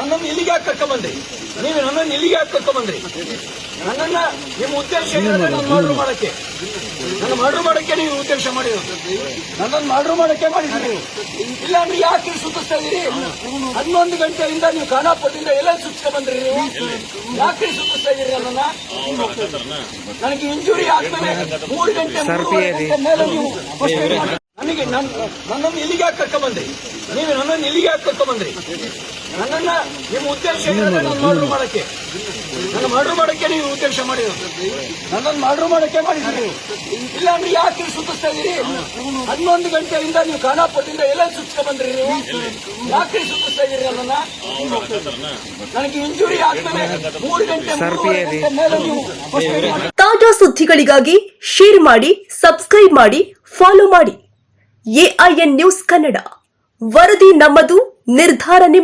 ನನ್ನನ್ನು ಇಲ್ಲಿಗೆ ಯಾಕೆ ಕರ್ಕೊಂಡ್ಬಂದ್ರಿ? ನೀವು ನನ್ನನ್ನು ಇಲ್ಲಿಗೆ ಯಾಕೆ ಕರ್ಕೊಂಡ್ಬಂದ್ರಿ? ನನ್ನನ್ನ ನಿಮ್ಮ ಉದ್ದೇಶ ನನ್ನ ಮರ್ಡರ್ ಮಾಡಕ್ಕೆ, ನನ್ನ ಮರ್ಡರ್ ಮಾಡಕ್ಕೆ ನೀವು ಉದ್ದೇಶ ಮಾಡಿರೋದು. ನನ್ನನ್ನು ಮರ್ಡರ್ ಮಾಡಕ್ಕೆ ಮಾಡಿದ್ದೀರಿ. ಇಲ್ಲ ಅಂದ್ರೆ ಯಾಕೆ ಸುತ್ತಿಸ್ತಾ ಇದೀರಿ? 11 ಗಂಟೆಯಿಂದ ನೀವು ಖಾನಾಪುರದಿಂದ ಎಲ್ಲ ಸುತ್ತಿಸ್ಕೊಂಡ್ ಬಂದ್ರಿ. ನೀವು ಯಾಕೆ ಸುತ್ತಿಸ್ತಾ ಇದೀರಿ ನನ್ನನ್ನ? ನನಗೆ ಇಂಜುರಿ ಆದ್ಮೇಲೆ 3 ಗಂಟೆ ಮೇಲೆ ನೀವು ನನ್ನನ್ನು ಇಲ್ಲಿಗೆ ಯಾಕೆ ಕರ್ಕೊಂಡ್ಬಂದ್ರಿ? ನೀವು ನನ್ನನ್ನು ಇಲ್ಲಿಗೆ ಯಾಕೆ ಕರ್ಕೊಂಡ್ಬಂದ್ರಿ? ನನ್ನನ್ನ ನಿಮ್ಮ ಉದ್ದೇಶ ನನ್ನ ಮರ್ಡರ್ ಮಾಡಕ್ಕೆ, ನನ್ನ ಮರ್ಡರ್ ಮಾಡಕ್ಕೆ ನೀವು ಉದ್ದೇಶ ಮಾಡಿರೋದು. ನನ್ನನ್ನು ಮರ್ಡರ್ ಮಾಡಕ್ಕೆ ಮಾಡಿದ್ದೀರಿ. ಇಲ್ಲ ಅಂದ್ರೆ ಯಾಕೆ ಸುತ್ತಿಸ್ತಾ ಇದೀರಿ? 11 ಗಂಟೆಯಿಂದ ನೀವು ಖಾನಾಪುರದಿಂದ ಎಲ್ಲ ಸುತ್ತಿಸ್ಕೊಂಡ್ ಬಂದ್ರಿ. ನೀವು ಯಾಕೆ ಸುತ್ತಿಸ್ತಾ ಇದೀರಿ ನನ್ನನ್ನ? ನನಗೆ ಇಂಜುರಿ ಆದ್ಮೇಲೆ 3 ಗಂಟೆ ಮೇಲೆ ನೀವು ತಾಜಾ ಸುದ್ದಿಗಳಿಗಾಗಿ ಶೇರ್ ಮಾಡಿ, ಸಬ್ಸ್ಕ್ರೈಬ್ ಮಾಡಿ, ಫಾಲೋ ಮಾಡಿ. AIN ನ್ಯೂಸ್ ಕನ್ನಡ, ವರದಿ ನಮ್ಮದು, ನಿರ್ಧಾರ ನಿಮ್ಮ.